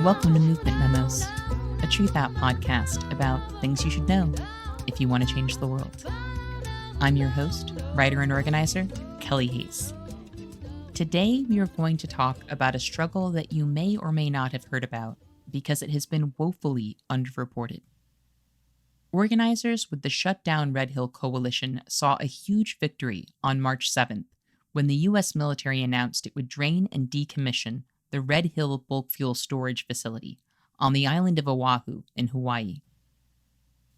Welcome to Movement Memos, a TRUTHOUT podcast about things you should know if you want to change the world. I'm your host, writer and organizer, Kelly Hayes. Today, we are going to talk about a struggle that you may or may not have heard about because it has been woefully underreported. Organizers with the Shut Down Red Hill Coalition saw a huge victory on March 7th when the U.S. military announced it would drain and decommission the Red Hill bulk fuel storage facility on the island of Oahu in Hawaii.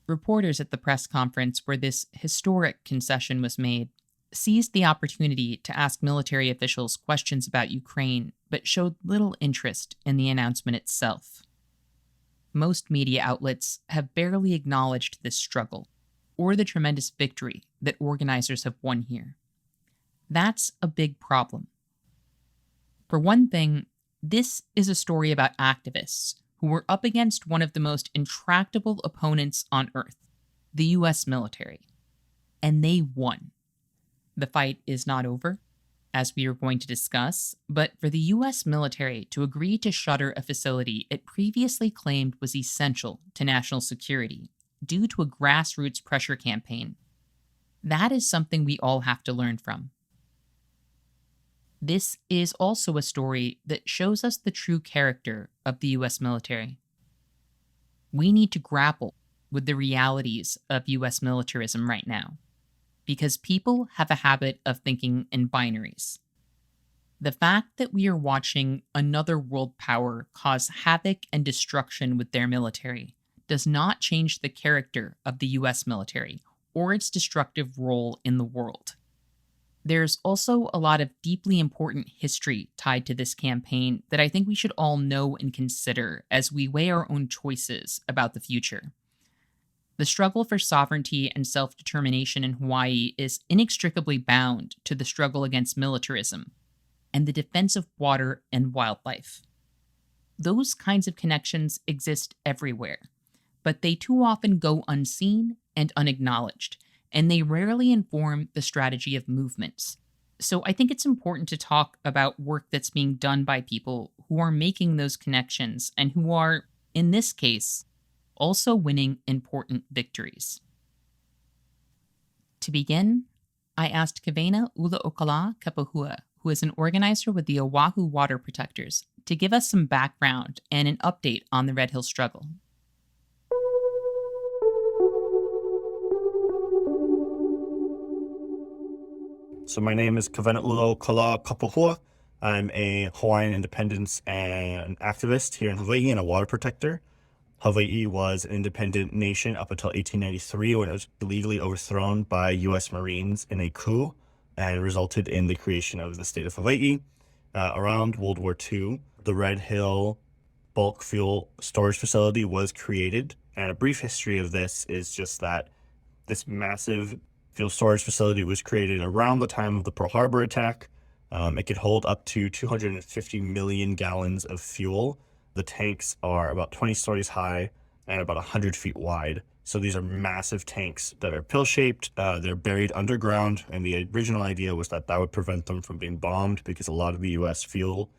Reporters at the press conference where this historic concession was made seized the opportunity to ask military officials questions about Ukraine, but showed little interest in the announcement itself. Most media outlets have barely acknowledged this struggle, or the tremendous victory that organizers have won here. That's a big problem. For one thing, this is a story about activists who were up against one of the most intractable opponents on Earth, the US military. And they won. The fight is not over, as we are going to discuss, but for the US military to agree to shutter a facility it previously claimed was essential to national security due to a grassroots pressure campaign, that is something we all have to learn from. This is also a story that shows us the true character of the US military. We need to grapple with the realities of US militarism right now, because people have a habit of thinking in binaries. The fact that we are watching another world power cause havoc and destruction with their military does not change the character of the US military or its destructive role in the world. There's also a lot of deeply important history tied to this campaign that I think we should all know and consider as we weigh our own choices about the future. The struggle for sovereignty and self-determination in Hawaii is inextricably bound to the struggle against militarism and the defense of water and wildlife. Those kinds of connections exist everywhere, but they too often go unseen and unacknowledged, and they rarely inform the strategy of movements. So I think it's important to talk about work that's being done by people who are making those connections and who are, in this case, also winning important victories. To begin, I asked Kawenaʻulaokalā Kapahua, who is an organizer with the Oahu Water Protectors, to give us some background and an update on the Red Hill struggle. So my name is Kawenaʻulaokalā Kapahua. I'm a Hawaiian independence and activist here in Hawaii and a water protector. Hawaii was an independent nation up until 1893 when it was illegally overthrown by U.S. Marines in a coup and resulted in the creation of the state of Hawaii. Around World War II, the Red Hill bulk fuel storage facility was created. And a brief history of this is just that this massive fuel storage facility was created around the time of the Pearl Harbor attack. It could hold up to 250 million gallons of fuel. The tanks are about 20 stories high and about 100 feet wide. So these are massive tanks that are pill-shaped. They're buried underground, and the original idea was that that would prevent them from being bombed because a lot of the U.S. fuel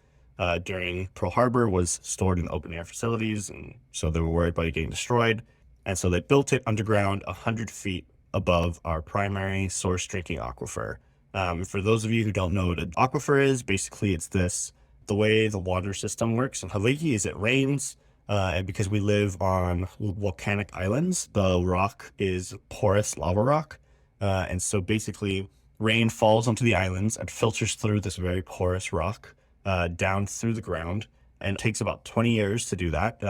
during Pearl Harbor was stored in open-air facilities, and so they were worried about it getting destroyed. And so they built it underground 100 feet above our primary source drinking aquifer. For those of you who don't know what an aquifer is, basically it's the way the water system works in Hawaii is it rains, and because we live on volcanic islands, the rock is porous lava rock. And so basically rain falls onto the islands and filters through this very porous rock down through the ground. And it takes about 20 years to do that.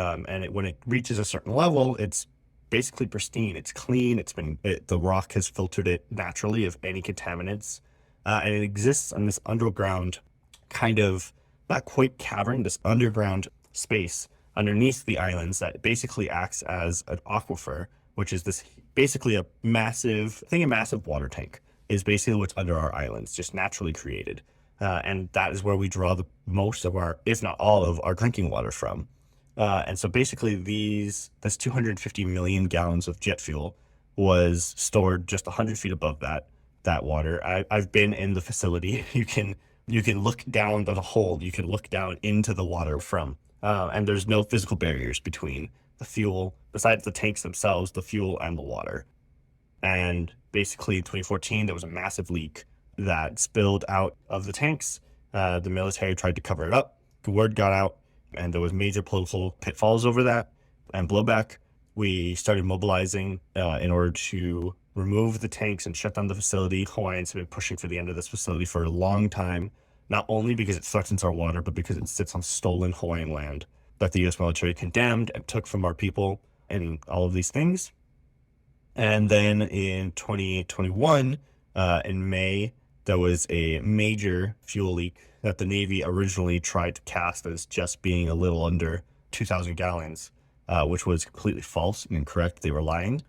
When it reaches a certain level, it's basically pristine. It's clean. The rock has filtered it naturally of any contaminants. And it exists on this underground kind of, not quite cavern, this underground space underneath the islands that basically acts as an aquifer, which is this basically a massive water tank is basically what's under our islands, just naturally created. And that is where we draw the most of our, if not all of our drinking water from. And so basically this 250 million gallons of jet fuel was stored just 100 feet above that water. I've been in the facility. You can look down the hole. You can look down into the water from and there's no physical barriers between the fuel, besides the tanks themselves, the fuel and the water. And basically in 2014, there was a massive leak that spilled out of the tanks. The military tried to cover it up. The word got out, and there was major political pitfalls over that and blowback. We started mobilizing in order to remove the tanks and shut down the facility. Hawaiians have been pushing for the end of this facility for a long time, not only because it threatens our water, but because it sits on stolen Hawaiian land that the U.S. military condemned and took from our people and all of these things. And then in 2021, in May, there was a major fuel leak that the Navy originally tried to cast as just being a little under 2,000 gallons, which was completely false and incorrect. They were lying,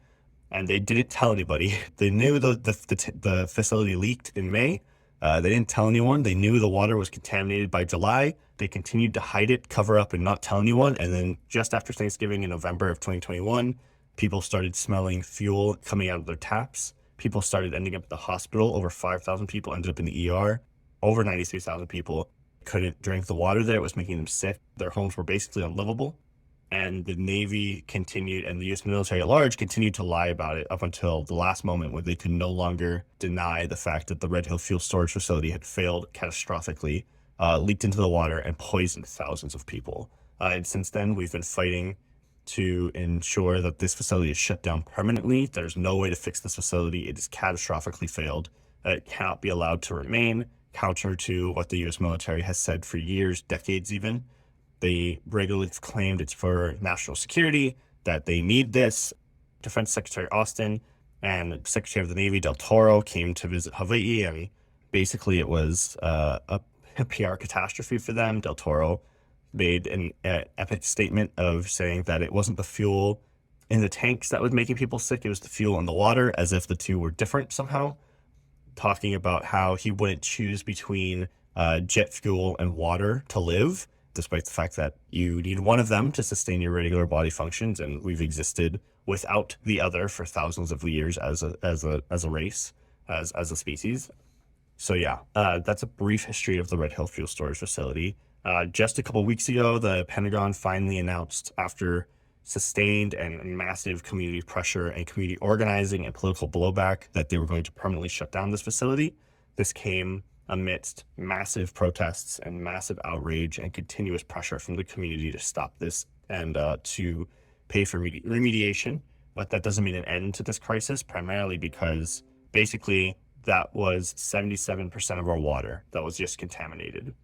and they didn't tell anybody. They knew the facility leaked in May. They didn't tell anyone. They knew the water was contaminated by July. They continued to hide it, cover up, and not tell anyone. And then just after Thanksgiving in November of 2021, people started smelling fuel coming out of their taps. People started ending up at the hospital. Over 5,000 people ended up in the ER. Over 93,000 people couldn't drink the water there. It was making them sick. Their homes were basically unlivable. And the Navy continued, and the U.S. military at large continued to lie about it up until the last moment when they could no longer deny the fact that the Red Hill Fuel Storage Facility had failed catastrophically, leaked into the water, and poisoned thousands of people. And since then, we've been fighting to ensure that this facility is shut down permanently. There's no way to fix this facility. It is catastrophically failed. It cannot be allowed to remain, counter to what the U.S. military has said for years, decades even. They regularly claimed it's for national security, that they need this. Defense Secretary Austin and Secretary of the Navy Del Toro came to visit Hawaii. I mean, basically it was a PR catastrophe for them. Del Toro made an epic statement of saying that it wasn't the fuel in the tanks that was making people sick, it was the fuel in the water, as if the two were different somehow, talking about how he wouldn't choose between jet fuel and water to live, despite the fact that you need one of them to sustain your regular body functions, and we've existed without the other for thousands of years as a race, as a species. So yeah, that's a brief history of the Red Hill Fuel Storage Facility. Just a couple weeks ago, the Pentagon finally announced, after sustained and massive community pressure and community organizing and political blowback, that they were going to permanently shut down this facility. This came amidst massive protests and massive outrage and continuous pressure from the community to stop this and to pay for remediation. But that doesn't mean an end to this crisis, primarily because basically that was 77% of our water that was just contaminated.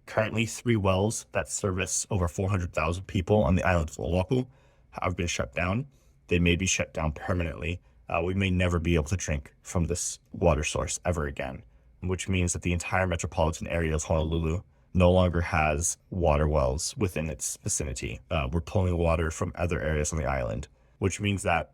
Currently, 3 wells that service over 400,000 people on the island of Oahu have been shut down. They may be shut down permanently. We may never be able to drink from this water source ever again, which means that the entire metropolitan area of Honolulu no longer has water wells within its vicinity. We're pulling water from other areas on the island, which means that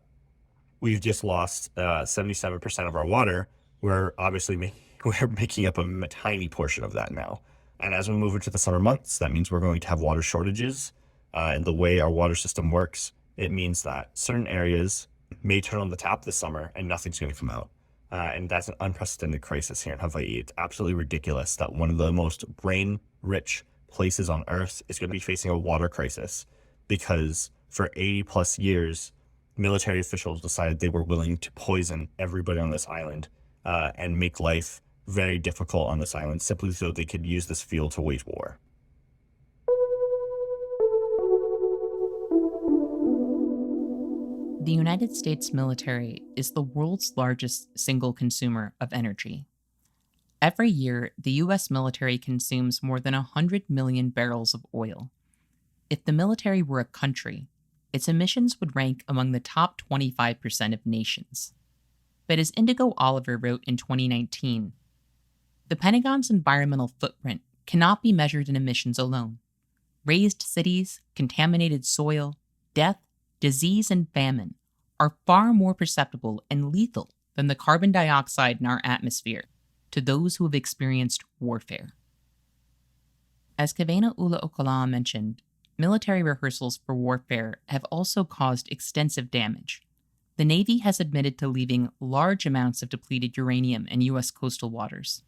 we've just lost 77% of our water. We're obviously we're making up a tiny portion of that now. And as we move into the summer months, that means we're going to have water shortages. And the way our water system works, it means that certain areas may turn on the tap this summer and nothing's going to come out. And that's an unprecedented crisis here in Hawaii. It's absolutely ridiculous that one of the most brain-rich places on Earth is going to be facing a water crisis because for 80 plus years, military officials decided they were willing to poison everybody on this island and make life very difficult on this island simply so they could use this fuel to wage war. The United States military is the world's largest single consumer of energy. Every year, the U.S. military consumes more than 100 million barrels of oil. If the military were a country, its emissions would rank among the top 25% of nations. But as Indigo Oliver wrote in 2019, the Pentagon's environmental footprint cannot be measured in emissions alone. Razed cities, contaminated soil, death, disease, and famine are far more perceptible and lethal than the carbon dioxide in our atmosphere to those who have experienced warfare. As Kawenaʻulaokalā mentioned, military rehearsals for warfare have also caused extensive damage. The Navy has admitted to leaving large amounts of depleted uranium in U.S. coastal waters.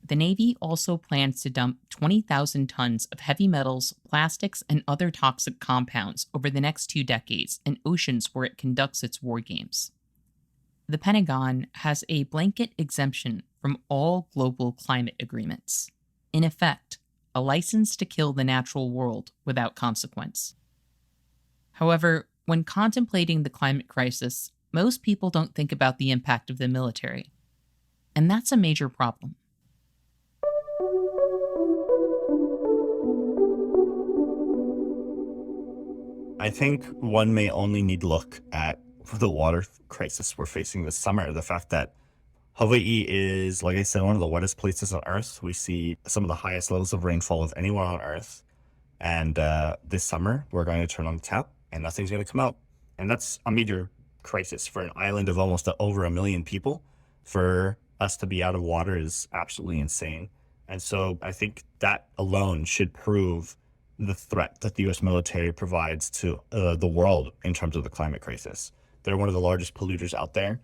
The Navy also plans to dump 20,000 tons of heavy metals, plastics, and other toxic compounds over the next 2 decades in oceans where it conducts its war games. The Pentagon has a blanket exemption from all global climate agreements. In effect, a license to kill the natural world without consequence. However, when contemplating the climate crisis, most people don't think about the impact of the military. And that's a major problem. I think one may only need to look at the water crisis we're facing this summer. The fact that Hawaii is, like I said, one of the wettest places on Earth. We see some of the highest levels of rainfall of anywhere on Earth. And this summer, we're going to turn on the tap and nothing's going to come out. And that's a major crisis for an island of almost over 1 million people. For us to be out of water is absolutely insane. And so I think that alone should prove the threat that the U.S. military provides to the world in terms of the climate crisis. They're one of the largest polluters out there,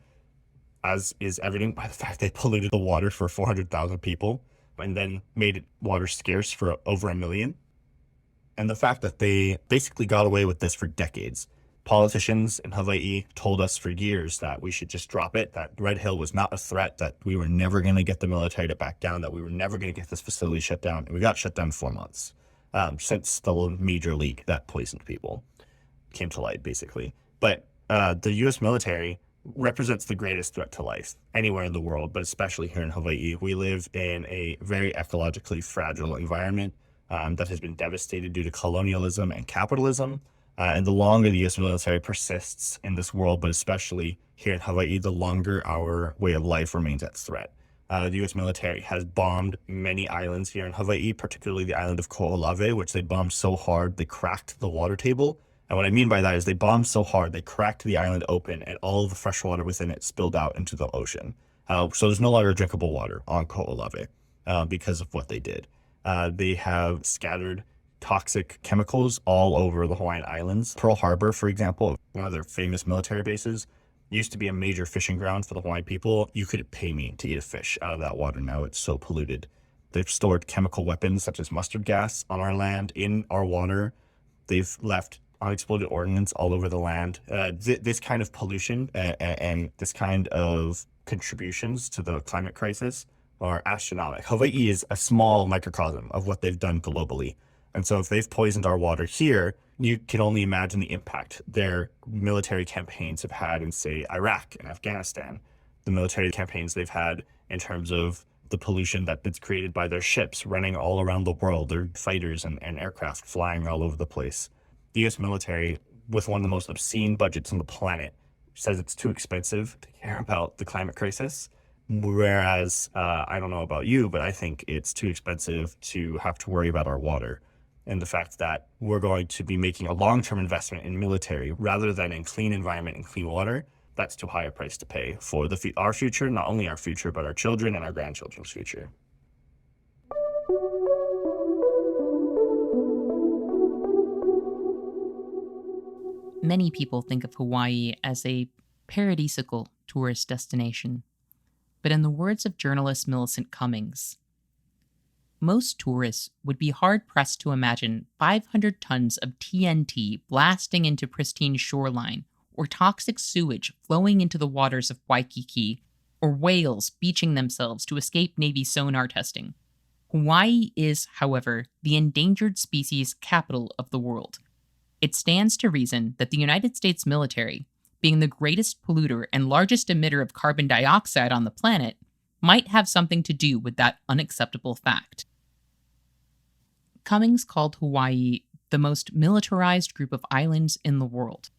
as is evident by the fact they polluted the water for 400,000 people and then made water scarce for over 1 million. And the fact that they basically got away with this for decades. Politicians in Hawaii told us for years that we should just drop it, that Red Hill was not a threat, that we were never going to get the military to back down, that we were never going to get this facility shut down. And we got shut down 4 months since the major leak that poisoned people came to light, basically. But the U.S. military represents the greatest threat to life anywhere in the world, but especially here in Hawaii. We live in a very ecologically fragile environment that has been devastated due to colonialism and capitalism. And the longer the U.S. military persists in this world, but especially here in Hawaii, the longer our way of life remains at threat. The U.S. military has bombed many islands here in Hawaii, particularly the island of Kawenaʻulaokalā, which they bombed so hard they cracked the water table. And what I mean by that is they bombed so hard they cracked the island open and all of the fresh water within it spilled out into the ocean. So there's no longer drinkable water on Kawenaʻulaokalā because of what they did. They have scattered toxic chemicals all over the Hawaiian Islands. Pearl Harbor, for example, one of their famous military bases, used to be a major fishing ground for the Hawaiian people. You couldn't pay me to eat a fish out of that water now. It's so polluted. They've stored chemical weapons such as mustard gas on our land, in our water. They've left unexploded ordnance all over the land. This kind of pollution and this kind of contributions to the climate crisis are astronomical. Hawaii is a small microcosm of what they've done globally. And so if they've poisoned our water here, you can only imagine the impact their military campaigns have had in, say, Iraq and Afghanistan. The military campaigns they've had in terms of the pollution that's created by their ships running all around the world, their fighters and aircraft flying all over the place. The U.S. military, with one of the most obscene budgets on the planet, says it's too expensive to care about the climate crisis. Whereas, I don't know about you, but I think it's too expensive to have to worry about our water. And the fact that we're going to be making a long-term investment in military rather than in clean environment and clean water, that's too high a price to pay for our future, not only our future, but our children and our grandchildren's future. Many people think of Hawaii as a paradisical tourist destination. But in the words of journalist Millicent Cummings, most tourists would be hard-pressed to imagine 500 tons of TNT blasting into pristine shoreline, or toxic sewage flowing into the waters of Waikiki, or whales beaching themselves to escape Navy sonar testing. Hawaii is, however, the endangered species capital of the world. It stands to reason that the United States military, being the greatest polluter and largest emitter of carbon dioxide on the planet, might have something to do with that unacceptable fact. Cummings called Hawaii the most militarized group of islands in the world.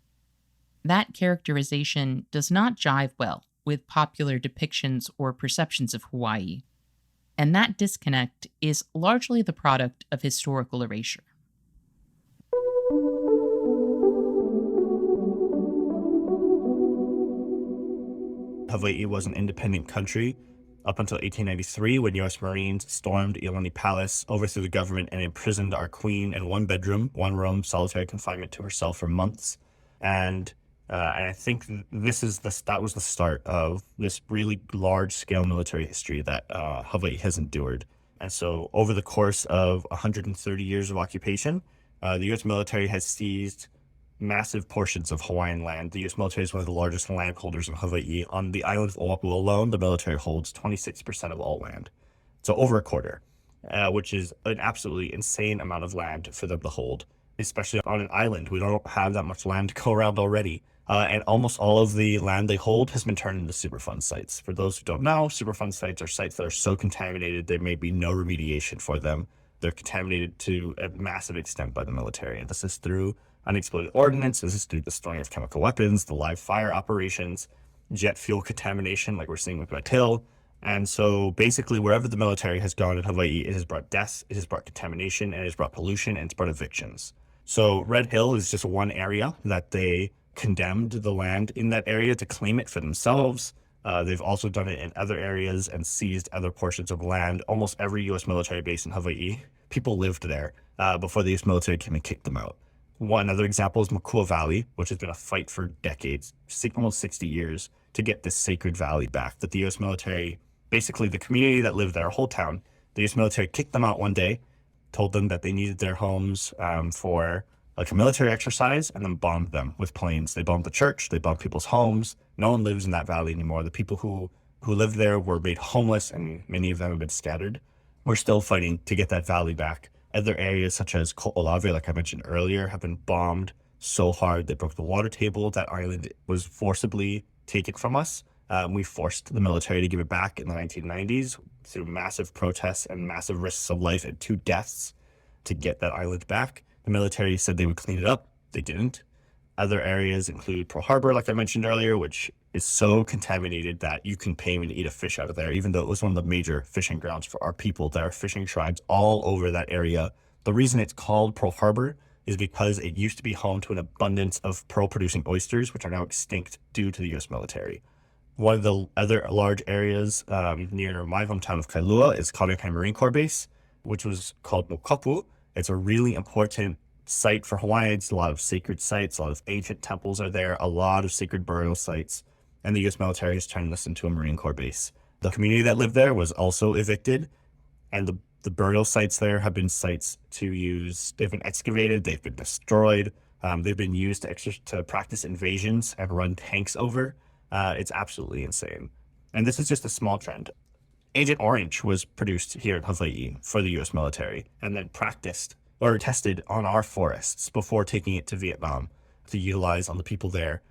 That characterization does not jive well with popular depictions or perceptions of Hawaii, and that disconnect is largely the product of historical erasure. Hawaii was an independent country up until 1893, when U.S. Marines stormed Iolani Palace, overthrew the government, and imprisoned our queen in one bedroom, one room, solitary confinement to herself for months. And And I think that was the start of this really large scale military history that Hawaii has endured. And so over the course of 130 years of occupation, the U.S. military has seized massive portions of Hawaiian land. The U.S. military is one of the largest landholders in Hawaii. On the island of Oahu alone, the military holds 26% of all land. So over a quarter, which is an absolutely insane amount of land for them to hold, especially on an island. We don't have that much land to go around already. And almost all of the land they hold has been turned into Superfund sites. For those who don't know, Superfund sites are sites that are so contaminated there may be no remediation for them. They're contaminated to a massive extent by the military. And this is through unexploded ordnance, this is through the storing of chemical weapons, the live fire operations, jet fuel contamination like we're seeing with Red Hill. And so basically wherever the military has gone in Hawaii, it has brought deaths, it has brought contamination, and it has brought pollution, and it's brought evictions. So Red Hill is just one area that they condemned the land in that area to claim it for themselves. They've also done it in other areas and seized other portions of land. Almost every U.S. military base in Hawaii, people lived there before the U.S. military came and kicked them out. One other example is Makua Valley, which has been a fight for decades, almost 60 years, to get this sacred valley back. That the U.S. military, basically the community that lived there, a whole town, the U.S. military kicked them out one day, told them that they needed their homes for like a military exercise, and then bombed them with planes. They bombed the church, they bombed people's homes. No one lives in that valley anymore. The people who lived there were made homeless, and many of them have been scattered. We're still fighting to get that valley back. Other areas such as Ko'olave, like I mentioned earlier, have been bombed so hard they broke the water table. That island was forcibly taken from us. We forced the military to give it back in the 1990s through massive protests and massive risks of life and 2 deaths to get that island back. The military said they would clean it up. They didn't. Other areas include Pearl Harbor, like I mentioned earlier, which is so contaminated that you can pay me to eat a fish out of there, even though it was one of the major fishing grounds for our people. There are fishing tribes all over that area. The reason it's called Pearl Harbor is because it used to be home to an abundance of pearl-producing oysters, which are now extinct due to the U.S. military. One of the other large areas near my hometown of Kailua is Kawenaʻulaokalā Marine Corps Base, which was called Mokopu. It's a really important site for Hawaiians. A lot of sacred sites, a lot of ancient temples are there, a lot of sacred burial sites, and the U.S. military has turned this into a Marine Corps base. The community that lived there was also evicted, and the burial sites there have been sites to use. They've been excavated, they've been destroyed, they've been used to practice invasions and run tanks over. It's absolutely insane. And this is just a small trend. Agent Orange was produced here in Hawaii for the U.S. military and then practiced or tested on our forests before taking it to Vietnam to utilize on the people there.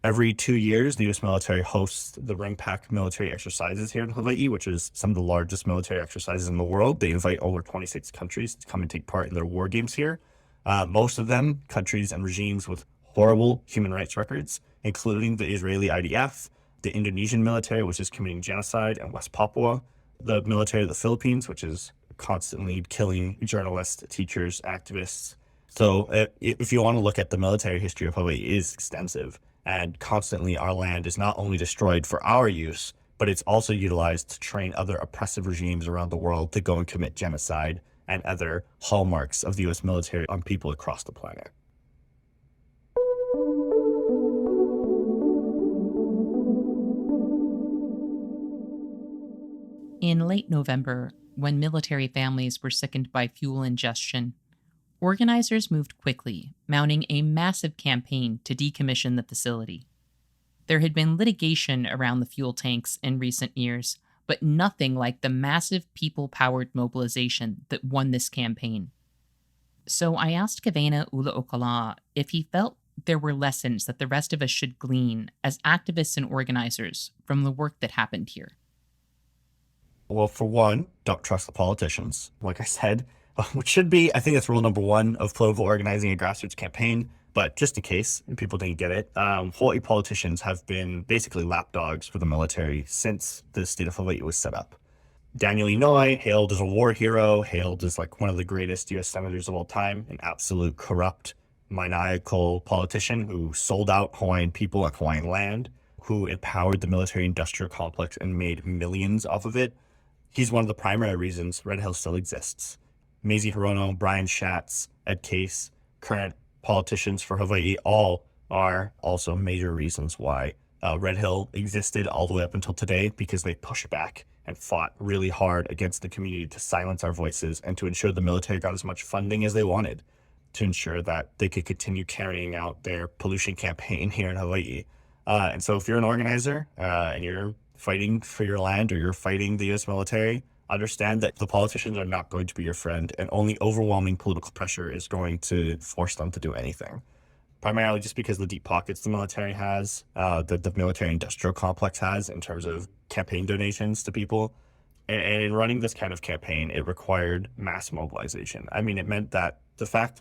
Every 2 years, the U.S. military hosts the RIMPAC military exercises here in Hawaii, which is some of the largest military exercises in the world. They invite over 26 countries to come and take part in their war games here. Most of them, countries and regimes with horrible human rights records, including the Israeli IDF, the Indonesian military, which is committing genocide in West Papua, the military of the Philippines, which is constantly killing journalists, teachers, activists. So if you want to look at the military history of Hawaii, it is extensive. And constantly our land is not only destroyed for our use, but it's also utilized to train other oppressive regimes around the world to go and commit genocide and other hallmarks of the U.S. military on people across the planet. In late November, when military families were sickened by fuel ingestion, organizers moved quickly, mounting a massive campaign to decommission the facility. There had been litigation around the fuel tanks in recent years, but nothing like the massive people-powered mobilization that won this campaign. So I asked Kawenaʻulaokalā if he felt there were lessons that the rest of us should glean as activists and organizers from the work that happened here. Well, for one, don't trust the politicians. Like I said, which should be, I think that's rule number 1 of political organizing a grassroots campaign. But just in case people didn't get it, Hawaii politicians have been basically lapdogs for the military since the state of Hawaii was set up. Daniel Inouye, hailed as a war hero, hailed as like one of the greatest U.S. senators of all time, an absolute corrupt, maniacal politician who sold out Hawaiian people and Hawaiian land, who empowered the military-industrial complex and made millions off of it. He's one of the primary reasons Red Hill still exists. Mazie Hirono, Brian Schatz, Ed Case, current politicians for Hawaii all are also major reasons why Red Hill existed all the way up until today, because they pushed back and fought really hard against the community to silence our voices and to ensure the military got as much funding as they wanted to ensure that they could continue carrying out their pollution campaign here in Hawaii. And so if you're an organizer and you're fighting for your land, or you're fighting the U.S. military, understand that the politicians are not going to be your friend, and only overwhelming political pressure is going to force them to do anything. Primarily just because the deep pockets the military has, the military industrial complex has in terms of campaign donations to people. And in running this kind of campaign, it required mass mobilization. I mean, it meant that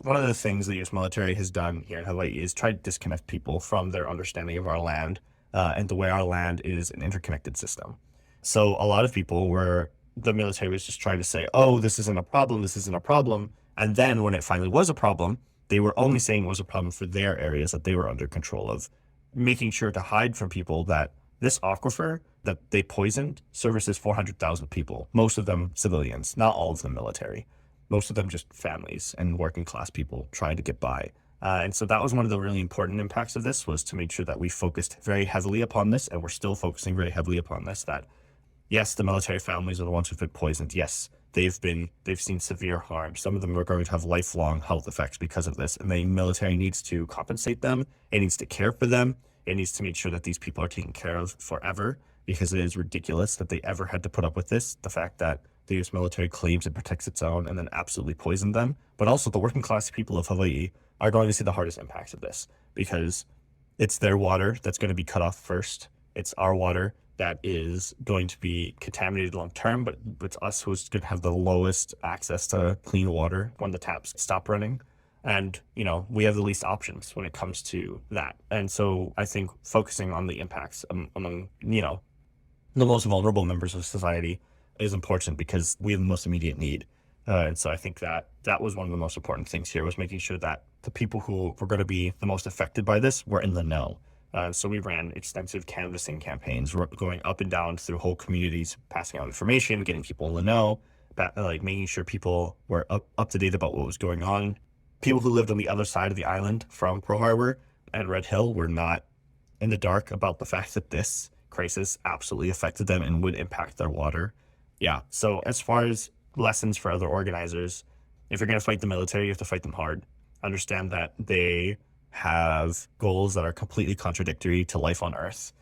one of the things the U.S. military has done here in Hawaii is try to disconnect people from their understanding of our land and the way our land is an interconnected system. So a lot of people the military was just trying to say, oh, this isn't a problem, this isn't a problem. And then when it finally was a problem, they were only saying it was a problem for their areas that they were under control of, making sure to hide from people that this aquifer that they poisoned services 400,000 people, most of them civilians, not all of them military, most of them just families and working class people trying to get by. And so that was one of the really important impacts of this, was to make sure that we focused very heavily upon this, and we're still focusing very heavily upon this, that yes, the military families are the ones who've been poisoned. Yes, they've seen severe harm. Some of them are going to have lifelong health effects because of this, and the military needs to compensate them. It needs to care for them. It needs to make sure that these people are taken care of forever, because it is ridiculous that they ever had to put up with this. The fact that the U.S. military claims it protects its own and then absolutely poisoned them. But also the working class people of Hawaii are going to see the hardest impacts of this, because it's their water that's going to be cut off first. It's our water that is going to be contaminated long term, but it's us who's going to have the lowest access to clean water when the taps stop running. And, we have the least options when it comes to that. And so I think focusing on the impacts among, the most vulnerable members of society is important, because we have the most immediate need. And so I think that was one of the most important things here, was making sure that the people who were going to be the most affected by this were in the know. So we ran extensive canvassing campaigns, going up and down through whole communities, passing out information, getting people in the know, making sure people were up to date about what was going on. People who lived on the other side of the island from Pearl Harbor and Red Hill were not in the dark about the fact that this crisis absolutely affected them and would impact their water. Yeah. So as far as lessons for other organizers, if you're going to fight the military, you have to fight them hard. Understand that they have goals that are completely contradictory to life on Earth,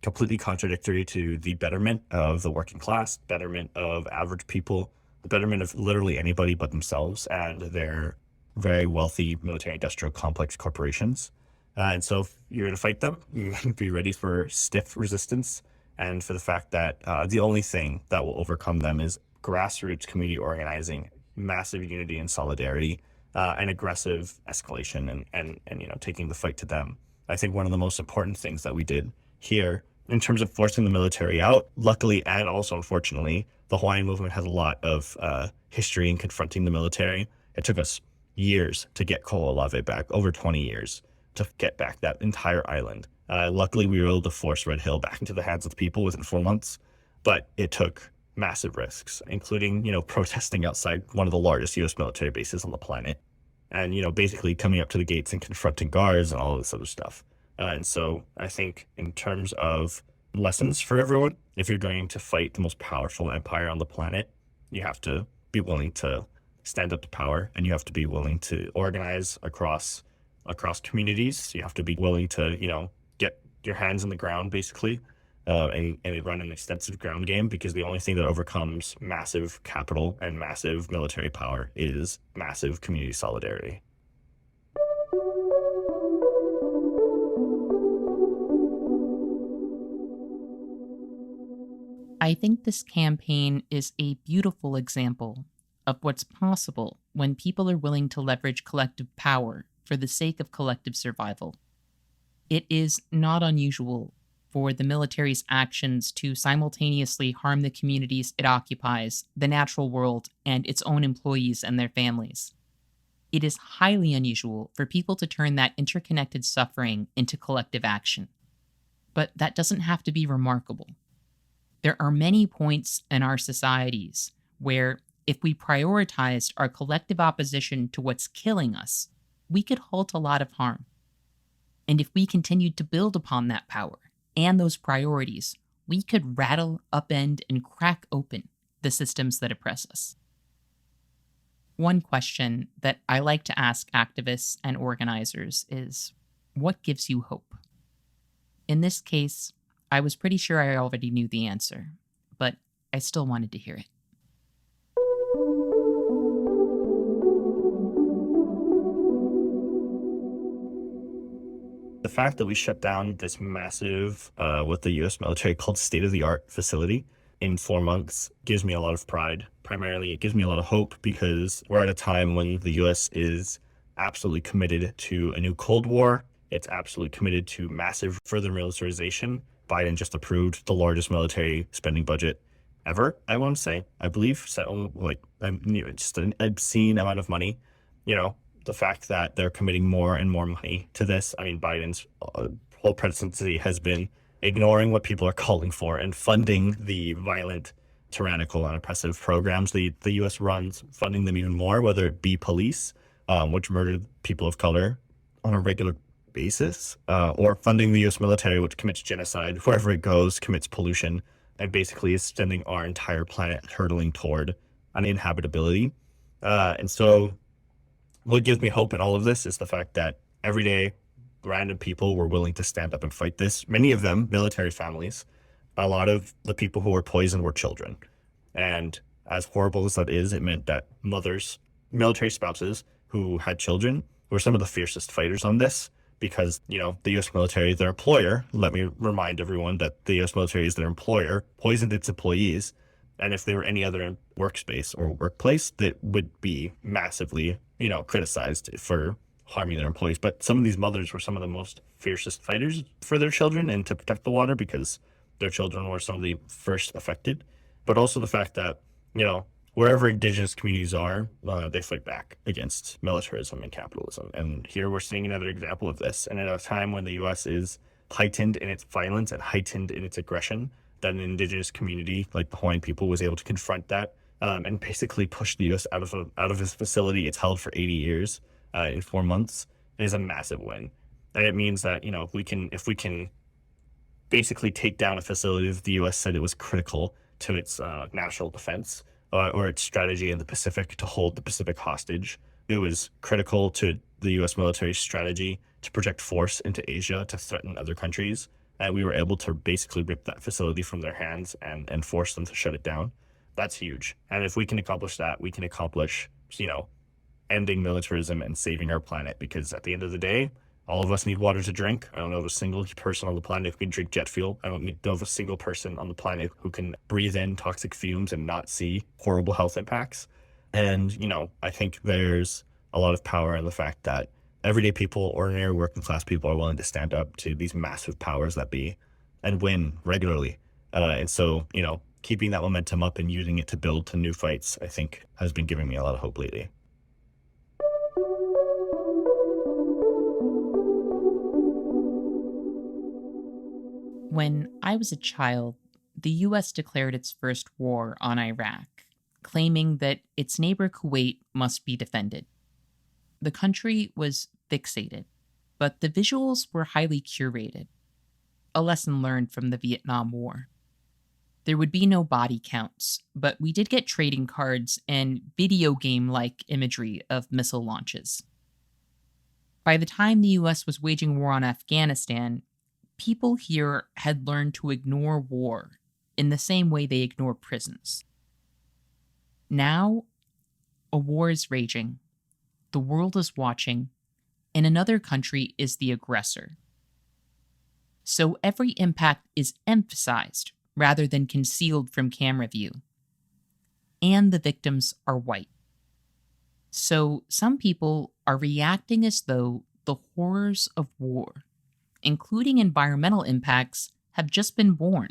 completely contradictory to the betterment of the working class, betterment of average people, the betterment of literally anybody but themselves and their very wealthy military industrial complex corporations. And so if you're going to fight them, you be ready for stiff resistance, and for the fact that the only thing that will overcome them is grassroots community organizing, massive unity and solidarity, and aggressive escalation, and taking the fight to them. I think one of the most important things that we did here in terms of forcing the military out, luckily and also unfortunately, the Hawaiian movement has a lot of history in confronting the military. It took us years to get Kawenaʻulaokalā back, over 20 years to get back that entire island. Luckily, we were able to force Red Hill back into the hands of the people within 4 months, but it took massive risks, including, protesting outside one of the largest U.S. military bases on the planet, and, basically coming up to the gates and confronting guards and all this other stuff. And so I think in terms of lessons for everyone, if you're going to fight the most powerful empire on the planet, you have to be willing to stand up to power, and you have to be willing to organize across communities. You have to be willing to, get your hands in the ground, basically, and run an extensive ground game, because the only thing that overcomes massive capital and massive military power is massive community solidarity. I think this campaign is a beautiful example of what's possible when people are willing to leverage collective power for the sake of collective survival. It is not unusual for the military's actions to simultaneously harm the communities it occupies, the natural world, and its own employees and their families. It is highly unusual for people to turn that interconnected suffering into collective action. But that doesn't have to be remarkable. There are many points in our societies where, if we prioritized our collective opposition to what's killing us, we could halt a lot of harm. And if we continued to build upon that power and those priorities, we could rattle, upend, and crack open the systems that oppress us. One question that I like to ask activists and organizers is, what gives you hope? In this case, I was pretty sure I already knew the answer, but I still wanted to hear it. The fact that we shut down this massive, what the U.S. military called state-of-the-art facility in 4 months gives me a lot of pride. Primarily, it gives me a lot of hope because we're at a time when the U.S. is absolutely committed to a new Cold War. It's absolutely committed to massive further militarization. Biden just approved the largest military spending budget ever, I want to say. I believe, so, like, just an obscene amount of money, the fact that they're committing more and more money to this. I mean, Biden's whole presidency has been ignoring what people are calling for and funding the violent, tyrannical, and oppressive programs the U.S. runs, funding them even more, whether it be police, which murder people of color on a regular basis, or funding the U.S. military, which commits genocide wherever it goes, commits pollution, and basically is sending our entire planet hurtling toward uninhabitability. And so what gives me hope in all of this is the fact that every day random people were willing to stand up and fight this. Many of them military families. A lot of the people who were poisoned were children. And as horrible as that is, it meant that mothers, military spouses who had children were some of the fiercest fighters on this because, the U.S. military, their employer, let me remind everyone that the U.S. military is their employer, poisoned its employees. And if they were any other workspace or workplace, that would be massively, criticized for harming their employees. But some of these mothers were some of the most fiercest fighters for their children and to protect the water because their children were some of the first affected. But also the fact that, wherever indigenous communities are, they fight back against militarism and capitalism. And here we're seeing another example of this. And at a time when the U.S. is heightened in its violence and heightened in its aggression, that an indigenous community like the Hawaiian people was able to confront that and basically push the U.S. out of this facility it's held for 80 years in 4 months is a massive win. And it means that, if we can basically take down a facility that the U.S. said it was critical to its national defense or its strategy in the Pacific to hold the Pacific hostage. It was critical to the U.S. military's strategy to project force into Asia to threaten other countries. And we were able to basically rip that facility from their hands and force them to shut it down. That's huge. And if we can accomplish that, we can accomplish, ending militarism and saving our planet. Because at the end of the day, all of us need water to drink. I don't know of a single person on the planet who can drink jet fuel. I don't know of a single person on the planet who can breathe in toxic fumes and not see horrible health impacts. And, I think there's a lot of power in the fact that everyday people, ordinary working class people are willing to stand up to these massive powers that be and win regularly. And so, keeping that momentum up and using it to build to new fights, I think has been giving me a lot of hope lately. When I was a child, the U.S. declared its first war on Iraq, claiming that its neighbor Kuwait must be defended. The country was fixated, but the visuals were highly curated, a lesson learned from the Vietnam War. There would be no body counts, but we did get trading cards and video game-like imagery of missile launches. By the time the U.S. was waging war on Afghanistan, people here had learned to ignore war in the same way they ignore prisons. Now, a war is raging, the world is watching, and another country is the aggressor. So every impact is emphasized rather than concealed from camera view. And the victims are white. So some people are reacting as though the horrors of war, including environmental impacts, have just been born.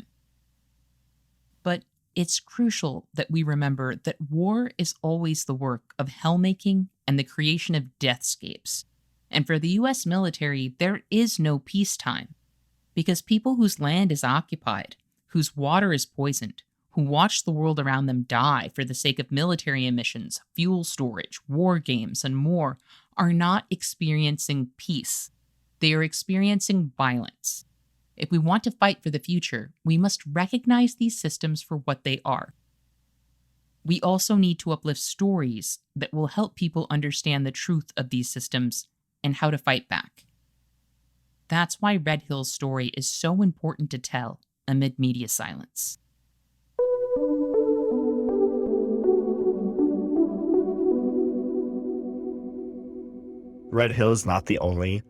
But it's crucial that we remember that war is always the work of hellmaking and the creation of deathscapes. And for the US military, there is no peacetime, because people whose land is occupied, whose water is poisoned, who watch the world around them die for the sake of military emissions, fuel storage, war games, and more, are not experiencing peace. They are experiencing violence. If we want to fight for the future, we must recognize these systems for what they are. We also need to uplift stories that will help people understand the truth of these systems and how to fight back. That's why Red Hill's story is so important to tell amid media silence. Red Hill is not the only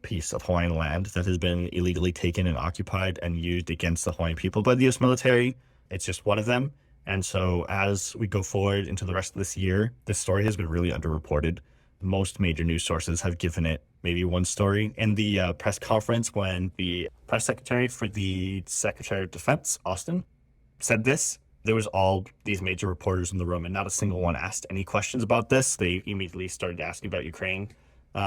piece of Hawaiian land that has been illegally taken and occupied and used against the Hawaiian people by the U.S. military. It's just one of them. And so as we go forward into the rest of this year, this story has been really underreported. Most major news sources have given it maybe one story. In the press conference, when the press secretary for the Secretary of Defense, Austin, said this, there was all these major reporters in the room, and not a single one asked any questions about this. They immediately started asking about Ukraine,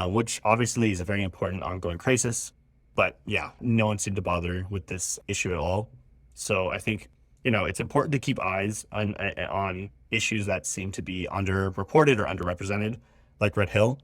which obviously is a very important ongoing crisis. But yeah, no one seemed to bother with this issue at all. So I think, it's important to keep eyes on issues that seem to be underreported or underrepresented, like Red Hill,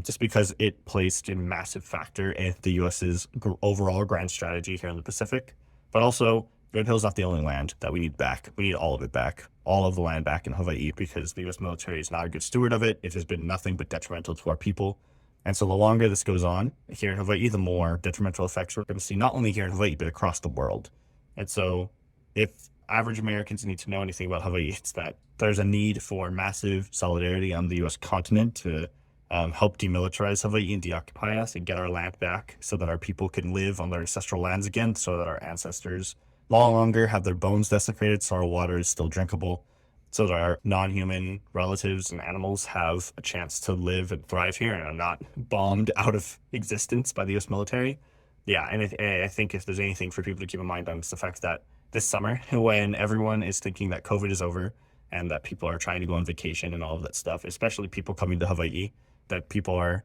just because it placed a massive factor in the U.S.'s overall grand strategy here in the Pacific. But also, Red Hill's not the only land that we need back. We need all of it back, all of the land back in Hawaii, because the U.S. military is not a good steward of it. It has been nothing but detrimental to our people. And so the longer this goes on here in Hawaii, the more detrimental effects we're going to see, not only here in Hawaii, but across the world. And so if average Americans need to know anything about Hawaii, it's that there's a need for massive solidarity on the U.S. continent to help demilitarize Hawaii and deoccupy us and get our land back so that our people can live on their ancestral lands again, so that our ancestors no longer have their bones desecrated, so our water is still drinkable, so that our non-human relatives and animals have a chance to live and thrive here and are not bombed out of existence by the U.S. military. Yeah, and I think if there's anything for people to keep in mind, it's the fact that this summer, when everyone is thinking that COVID is over and that people are trying to go on vacation and all of that stuff, especially people coming to Hawaii, that people are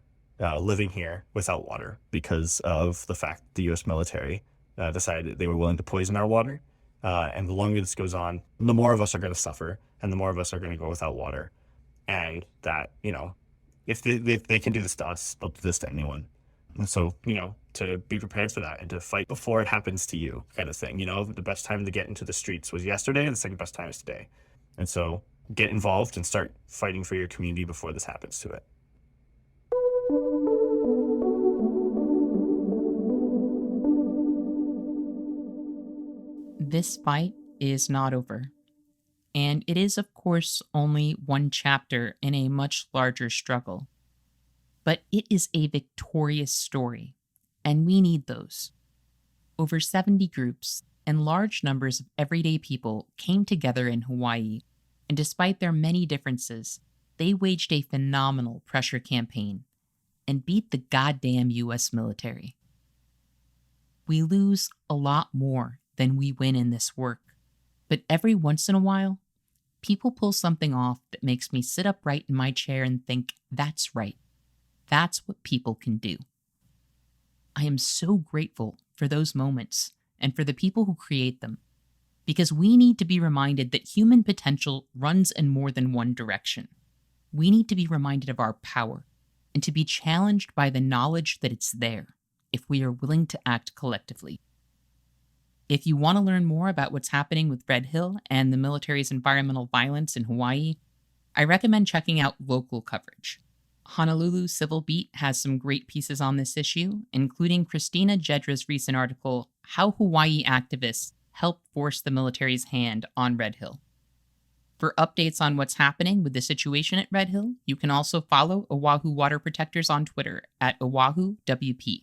living here without water because of the fact that the U.S. military decided that they were willing to poison our water. And the longer this goes on, the more of us are going to suffer and the more of us are going to go without water. And that, if they can do this to us, they'll do this to anyone. And so, to be prepared for that and to fight before it happens to you, kind of thing. The best time to get into the streets was yesterday, and the second best time is today. And so get involved and start fighting for your community before this happens to it. This fight is not over. And it is, of course, only one chapter in a much larger struggle. But it is a victorious story, and we need those. Over 70 groups and large numbers of everyday people came together in Hawaii, and despite their many differences, they waged a phenomenal pressure campaign and beat the goddamn U.S. military. We lose a lot more than we win in this work, but every once in a while, people pull something off that makes me sit upright in my chair and think, that's right. That's what people can do. I am so grateful for those moments and for the people who create them, because we need to be reminded that human potential runs in more than one direction. We need to be reminded of our power and to be challenged by the knowledge that it's there if we are willing to act collectively. If you want to learn more about what's happening with Red Hill and the military's environmental violence in Hawaii, I recommend checking out local coverage. Honolulu Civil Beat has some great pieces on this issue, including Christina Jedra's recent article, How Hawaii Activists Helped Force the Military's Hand on Red Hill. For updates on what's happening with the situation at Red Hill, you can also follow Oahu Water Protectors on Twitter at OahuWP.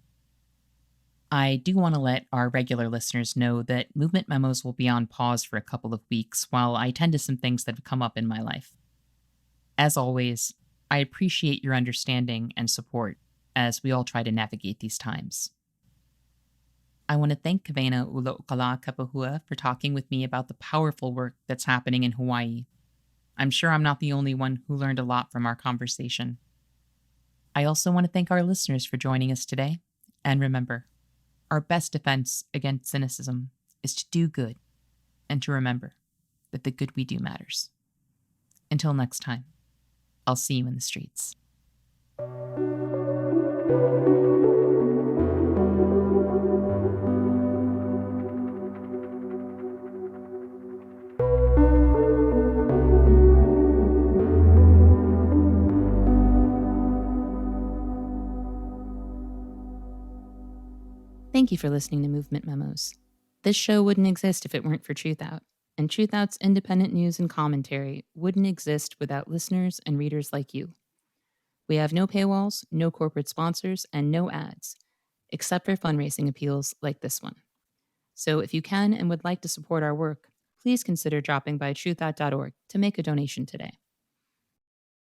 I do want to let our regular listeners know that movement memos will be on pause for a couple of weeks while I tend to some things that have come up in my life. As always, I appreciate your understanding and support as we all try to navigate these times. I want to thank Kawenaʻulaokalā Kapahua for talking with me about the powerful work that's happening in Hawaii. I'm sure I'm not the only one who learned a lot from our conversation. I also want to thank our listeners for joining us today. And remember, our best defense against cynicism is to do good and to remember that the good we do matters. Until next time, I'll see you in the streets. Thank you for listening to Movement Memos. This show wouldn't exist if it weren't for TruthOut, and TruthOut's independent news and commentary wouldn't exist without listeners and readers like you. We have no paywalls, no corporate sponsors, and no ads, except for fundraising appeals like this one. So if you can and would like to support our work, please consider dropping by truthout.org to make a donation today.